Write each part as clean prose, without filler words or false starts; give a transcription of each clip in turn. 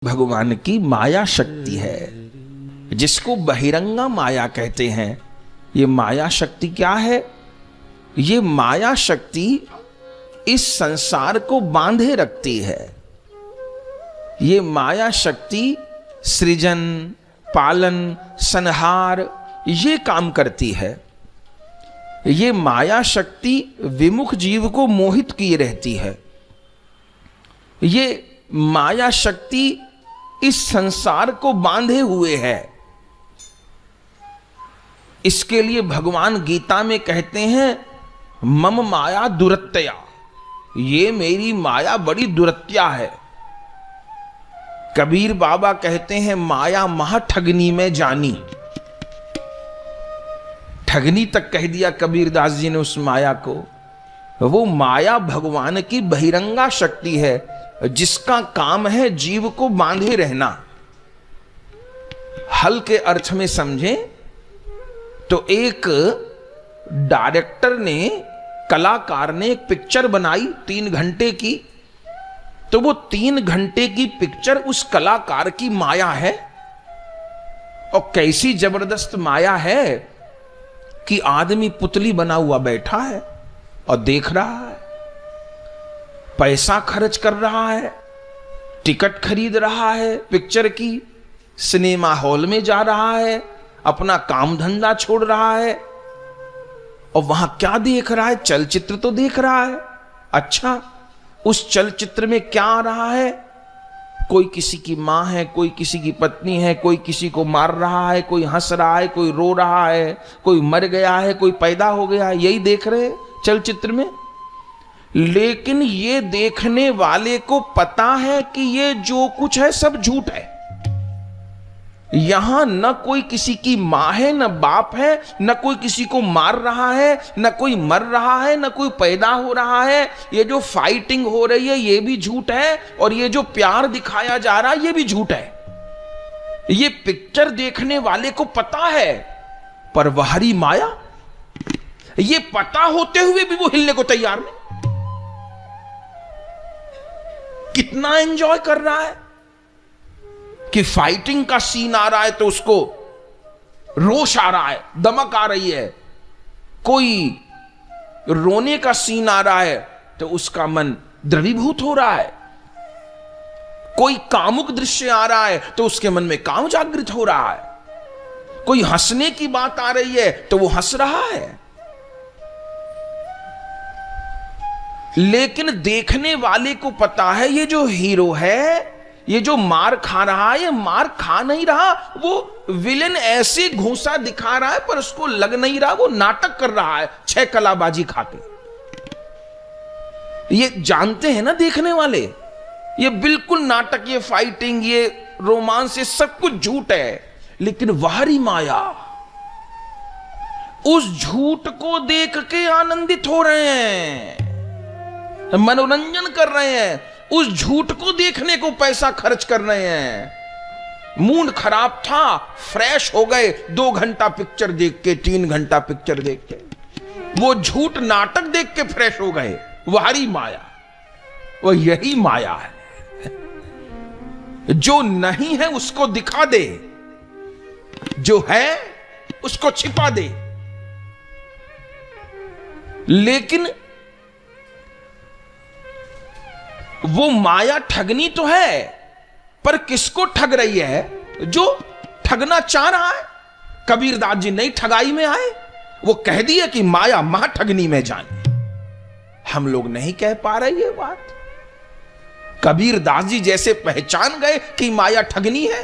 भगवान की माया शक्ति है, जिसको बहिरंगा माया कहते हैं। ये माया शक्ति क्या है? ये माया शक्ति इस संसार को बांधे रखती है। ये माया शक्ति सृजन, पालन, संहार ये काम करती है। ये माया शक्ति विमुख जीव को मोहित किए रहती है। ये माया शक्ति इस संसार को बांधे हुए है। इसके लिए भगवान गीता में कहते हैं मम माया दुरत्या, ये मेरी माया बड़ी दुरत्या है। कबीर बाबा कहते हैं माया महा ठगनी में जानी। ठगनी तक कह दिया कबीरदास जी ने उस माया को। वो माया भगवान की बहिरंगा शक्ति है, जिसका काम है जीव को बांधे रहना। हल्के अर्थ में समझें तो एक डायरेक्टर ने, कलाकार ने एक पिक्चर बनाई 3 घंटे की, तो वो 3 घंटे की पिक्चर उस कलाकार की माया है। और कैसी जबरदस्त माया है कि आदमी पुतली बना हुआ बैठा है और देख रहा है, पैसा खर्च कर रहा है, टिकट खरीद रहा है पिक्चर की, सिनेमा हॉल में जा रहा है, अपना काम धंधा छोड़ रहा है और वहां क्या देख रहा है? चलचित्र तो देख रहा है। अच्छा, उस चलचित्र में क्या आ रहा है? कोई किसी की मां है, कोई किसी की पत्नी है, कोई किसी को मार रहा है, कोई हंस रहा है, कोई रो रहा है, कोई मर गया है, कोई पैदा हो गया है, यही देख रहे हैं चलचित्र में। लेकिन ये देखने वाले को पता है कि ये जो कुछ है सब झूठ है। यहां न कोई किसी की मां है, न बाप है, न कोई किसी को मार रहा है, न कोई मर रहा है, न कोई पैदा हो रहा है। ये जो फाइटिंग हो रही है ये भी झूठ है, और ये जो प्यार दिखाया जा रहा है ये भी झूठ है। ये पिक्चर देखने वाले को पता है, पर बाहरी माया, ये पता होते हुए भी वो हिलने को तैयार नहीं। कितना एंजॉय कर रहा है कि फाइटिंग का सीन आ रहा है तो उसको रोष आ रहा है, दमक आ रही है। कोई रोने का सीन आ रहा है तो उसका मन द्रवीभूत हो रहा है। कोई कामुक दृश्य आ रहा है तो उसके मन में काम जागृत हो रहा है। कोई हंसने की बात आ रही है तो वो हंस रहा है। लेकिन देखने वाले को पता है ये जो हीरो है, ये जो मार खा रहा है, ये मार खा नहीं रहा, वो विलेन ऐसे घूंसा दिखा रहा है पर उसको लग नहीं रहा, वो नाटक कर रहा है 6 कलाबाजी खाके। ये जानते हैं ना देखने वाले, ये बिल्कुल नाटक, ये फाइटिंग, ये रोमांस, ये सब कुछ झूठ है। लेकिन बाहरी माया, उस झूठ को देख के आनंदित हो रहे हैं, मनोरंजन कर रहे हैं, उस झूठ को देखने को पैसा खर्च कर रहे हैं। मूड खराब था, फ्रेश हो गए 2 घंटा पिक्चर देख के, 3 घंटा पिक्चर देख के, वो झूठ नाटक देख के फ्रेश हो गए। बाहरी माया, वो यही माया है, जो नहीं है उसको दिखा दे, जो है उसको छिपा दे। लेकिन वो माया ठगनी तो है, पर किसको ठग रही है? जो ठगना चाह रहा है। कबीरदास जी नई ठगाई में आए, वो कह दिया कि माया महा ठगनी में जाने। हम लोग नहीं कह पा रहे ये बात। कबीरदास जी जैसे पहचान गए कि माया ठगनी है,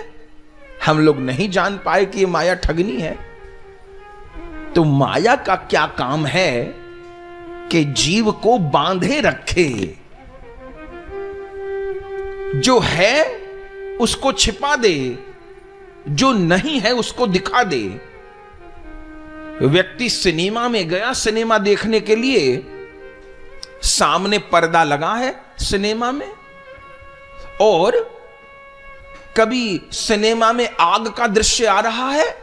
हम लोग नहीं जान पाए कि ये माया ठगनी है। तो माया का क्या काम है कि जीव को बांधे रखे, जो है उसको छिपा दे, जो नहीं है उसको दिखा दे। व्यक्ति सिनेमा में गया सिनेमा देखने के लिए, सामने पर्दा लगा है सिनेमा में, और कभी सिनेमा में आग का दृश्य आ रहा है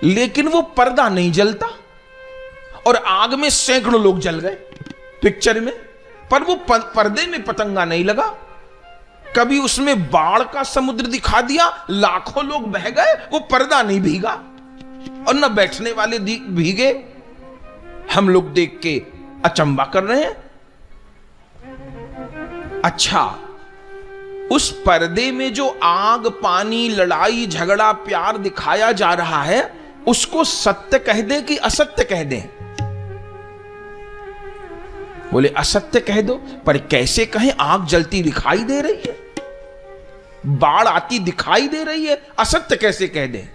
लेकिन वो पर्दा नहीं जलता, और आग में सैकड़ों लोग जल गए पिक्चर में, पर वो पर्दे में पतंगा नहीं लगा। कभी उसमें बाढ़ का समुद्र दिखा दिया, लाखों लोग बह गए, वो पर्दा नहीं भीगा और न बैठने वाले भीगे। हम लोग देख के अचंबा कर रहे हैं। अच्छा, उस पर्दे में जो आग, पानी, लड़ाई, झगड़ा, प्यार दिखाया जा रहा है, उसको सत्य कह दे कि असत्य कह दे? बोले असत्य कह दो। पर कैसे कहें? आग जलती दिखाई दे रही है, बाढ़ आती दिखाई दे रही है, असत्य कैसे कह दे?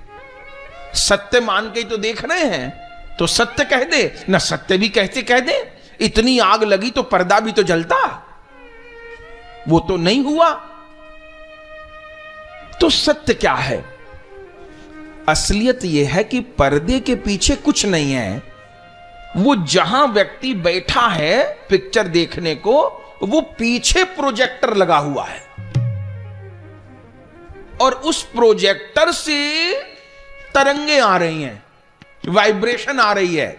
सत्य मान के तो देख रहे हैं, तो सत्य कह दे। ना सत्य भी कैसे कह दे? इतनी आग लगी तो पर्दा भी तो जलता, वो तो नहीं हुआ। तो सत्य क्या है? असलियत यह है कि पर्दे के पीछे कुछ नहीं है। वो जहां व्यक्ति बैठा है पिक्चर देखने को, वो पीछे प्रोजेक्टर लगा हुआ है और उस प्रोजेक्टर से तरंगे आ रही हैं, वाइब्रेशन आ रही है,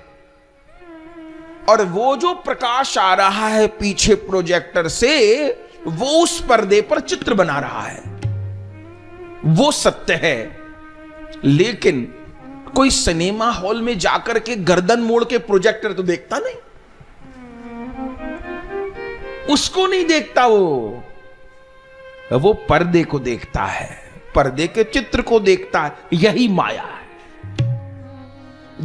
और वो जो प्रकाश आ रहा है पीछे प्रोजेक्टर से, वो उस पर्दे पर चित्र बना रहा है। वो सत्य है। लेकिन कोई सिनेमा हॉल में जाकर के गर्दन मोड़ के प्रोजेक्टर तो देखता नहीं, उसको नहीं देखता। वो पर्दे को देखता है, पर्दे के चित्र को देखता है। यही माया है।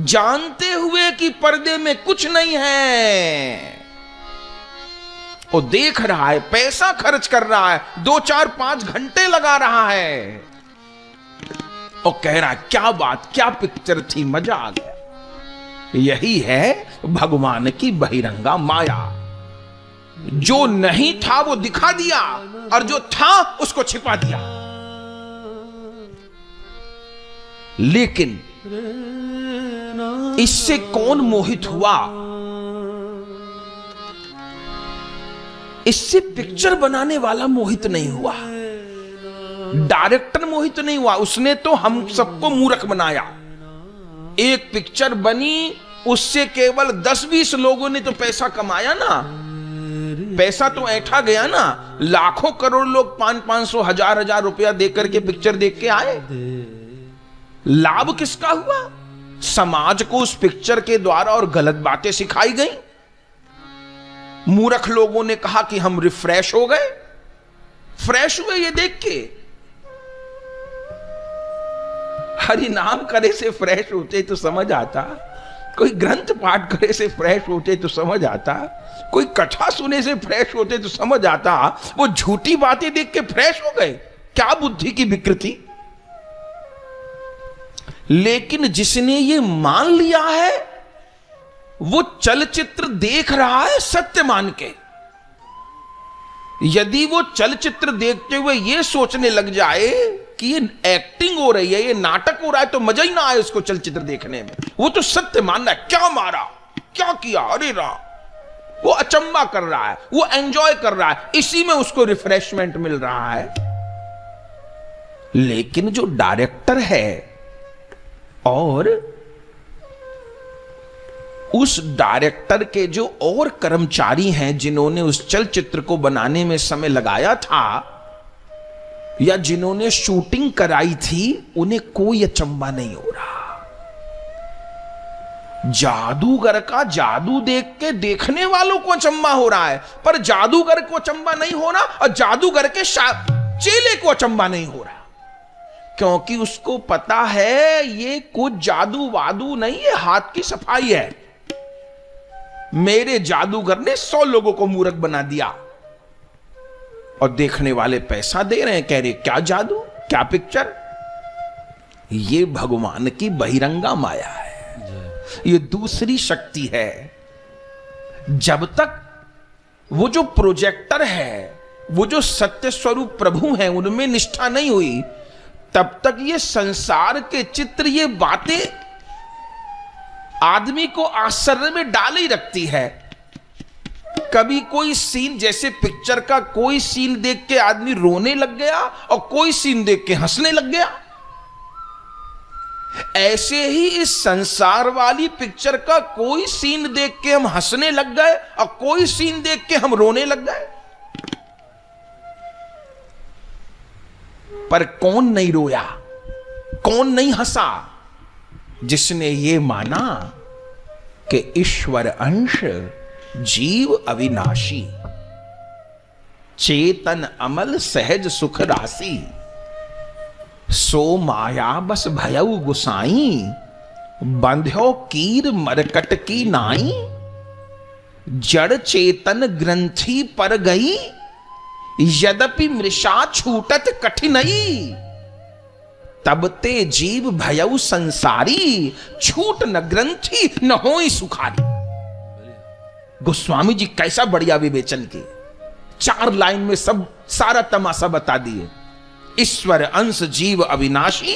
जानते हुए कि पर्दे में कुछ नहीं है, वो देख रहा है, पैसा खर्च कर रहा है, 2, 4, 5 घंटे लगा रहा है और कह रहा है क्या बात, क्या पिक्चर थी, मजा आ गया। यही है भगवान की बहिरंगा माया। जो नहीं था वो दिखा दिया और जो था उसको छिपा दिया। लेकिन इससे कौन मोहित हुआ? इससे पिक्चर बनाने वाला मोहित नहीं हुआ, डायरेक्टर मोहित नहीं हुआ। उसने तो हम सबको मूर्ख बनाया। एक पिक्चर बनी, उससे केवल 10-20 लोगों ने तो पैसा कमाया ना, पैसा तो ऐंठा गया ना। लाखों करोड़ लोग 500-500, 1000-1000 रुपया देकर के पिक्चर देख के आए। लाभ किसका हुआ? समाज को उस पिक्चर के द्वारा और गलत बातें सिखाई गई। मूर्ख लोगों ने कहा कि हम रिफ्रेश हो गए, फ्रेश हुए ये देख के। हरि नाम करे से फ्रेश होते तो समझ आता, कोई ग्रंथ पाठ करे से फ्रेश होते तो समझ आता, कोई कथा सुने से फ्रेश होते तो समझ आता। वो झूठी बातें देख के फ्रेश हो गए। क्या बुद्धि की विकृति। लेकिन जिसने ये मान लिया है, वो चलचित्र देख रहा है सत्य मान के। यदि वो चलचित्र देखते हुए ये सोचने लग जाए कि ये एक्टिंग हो रही है, ये नाटक हो रहा है, तो मजा ही ना आए उसको चलचित्र देखने में। वो तो सत्य मान रहा है, क्या मारा, क्या किया, अरे राम। वो अचंबा कर रहा है, वो एंजॉय कर रहा है, इसी में उसको रिफ्रेशमेंट मिल रहा है। लेकिन जो डायरेक्टर है और उस डायरेक्टर के जो और कर्मचारी हैं जिन्होंने उस चलचित्र को बनाने में समय लगाया था या जिन्होंने शूटिंग कराई थी, उन्हें कोई अचंबा नहीं हो रहा। जादूगर का जादू देख के देखने वालों को अचंबा हो रहा है, पर जादूगर को अचंबा नहीं हो रहा और जादूगर के चेले को अचंबा नहीं हो रहा, क्योंकि उसको पता है ये कुछ जादू वादू नहीं है, हाथ की सफाई है। मेरे जादूगर ने 100 लोगों को मूर्ख बना दिया और देखने वाले पैसा दे रहे हैं, कह रहे क्या जादू, क्या पिक्चर। ये भगवान की बहिरंगा माया है, ये दूसरी शक्ति है। जब तक वो जो प्रोजेक्टर है, वो जो सत्य स्वरूप प्रभु हैं, उनमें निष्ठा नहीं हुई, तब तक ये संसार के चित्र, ये बातें आदमी को आश्चर्य में डाल ही रखती है। कभी कोई सीन, जैसे पिक्चर का कोई सीन देख के आदमी रोने लग गया और कोई सीन देख के हंसने लग गया, ऐसे ही इस संसार वाली पिक्चर का कोई सीन देख के हम हंसने लग गए और कोई सीन देख के हम रोने लग गए। पर कौन नहीं रोया, कौन नहीं हंसा? जिसने ये माना कि ईश्वर अंश जीव अविनाशी, चेतन अमल सहज सुख राशि, सो माया बस भयउ गुसाई, बंध्यो कीर मरकट की नाई, जड़ चेतन ग्रंथि पर गई, यद्यपि मृषा छूटत कठिनई, तब ते जीव भयउ संसारी, छूट न ग्रंथि न होई सुखारी। गोस्वामी जी कैसा बढ़िया विवेचन किए, 4 लाइन में सब सारा तमाशा बता दिए। ईश्वर अंश जीव अविनाशी,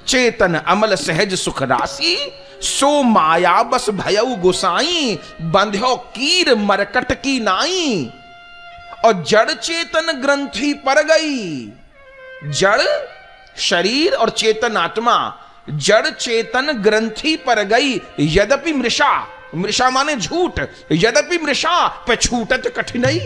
चेतन अमल सहज सुख राशि, सो माया बस भयउ गोसाई, बंध्यो कीर मरकट की नाई, और जड़ चेतन ग्रंथि पर गई। जड़ शरीर और चेतन आत्मा, जड़ चेतन ग्रंथि पर गई, यद्यपि मृषा, मृषा माने झूठ, यद्यपि मृषा पे छूटत कठिनई,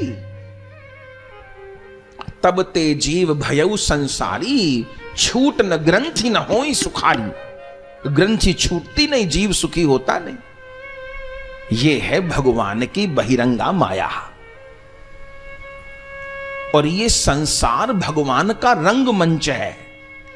तब ते जीव भयउ संसारी, छूट न ग्रंथि न होई सुखारी। ग्रंथि छूटती नहीं, जीव सुखी होता नहीं। यह है भगवान की बहिरंगा माया, और ये संसार भगवान का रंगमंच है।